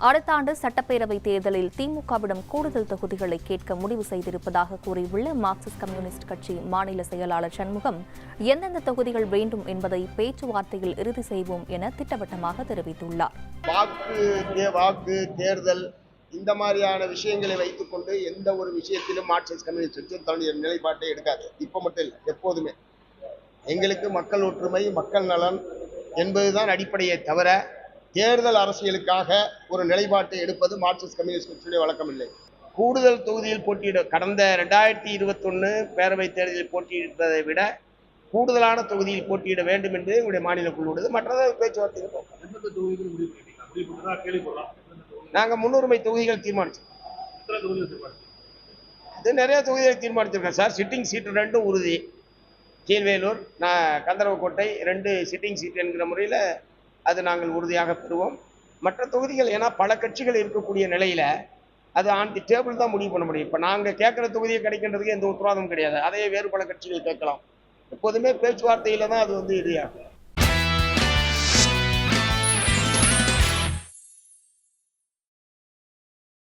அடுத்த ஆண்டு சட்டப்பேரவை தேர்தலில் திமுகவிடம் கூடுதல் தொகுதிகளை கேட்க முடிவு செய்திருப்பதாக கூறியுள்ள மார்க்சிஸ்ட் கம்யூனிஸ்ட் கட்சி மாநில செயலாளர் சண்முகம், எந்தெந்த தொகுதிகள் வேண்டும் என்பதை பேச்சுவார்த்தையில் இறுதி செய்வோம் என திட்டவட்டமாக தெரிவித்துள்ளார். வாக்கு தேர்தல் இந்த மாதிரியான விஷயங்களை வைத்துக் கொண்டு எந்த ஒரு விஷயத்திலும் மார்க்சிஸ்ட் கம்யூனிஸ்ட் கட்சி தன்னுடைய நிலைப்பாட்டை எடுக்காது. இப்ப மட்டும் இல்லை, எப்போதுமே எங்களுக்கு மக்கள் ஒற்றுமை, மக்கள் நலன் என்பதுதான் அடிப்படையை தவிர தேர்தல் அரசியலுக்காக ஒரு நிலைப்பாட்டை எடுப்பது மார்க்சிஸ்ட் கம்யூனிஸ்ட் கட்சியுடைய வழக்கம் இல்லை. கூடுதல் தொகுதியில் போட்டியிட கடந்த 2021 பேரவைத் தேர்தலில் போட்டியிட்டதை விட கூடுதலான தொகுதியில் போட்டியிட வேண்டும் என்று எங்களுடைய மாநில குழு உள்ளது. மற்றதை பேச்சுவார்த்தை நாங்கள் முன்னுரிமை தொகுதிகள் தீர்மானிச்சோம். அது நிறைய தொகுதிகளை தீர்மானிச்சிருக்கோம் சார். சிட்டிங் சீட்டு 2 உறுதி. கீழ்வேலூர், கந்தரவக்கோட்டை 2 சிட்டிங் சீட் என்கிற முறையில் அது நாங்கள் உறுதியாக பெறுவோம். மற்ற தொகுதிகள் ஏன்னா பல கட்சிகள் இருக்கக்கூடிய நிலையில அது ஆன் தி டேபிள் தான் முடிவு பண்ண முடியும். இப்போ நாங்கள் கேட்குற தொகுதியை கிடைக்கின்றதுக்கு எந்த உத்தரவாதமும் கிடையாது. அதையே வேறு பல கட்சிகள் கேட்கலாம். எப்போதுமே பேச்சுவார்த்தையில தான் அது இறுதியாகும்.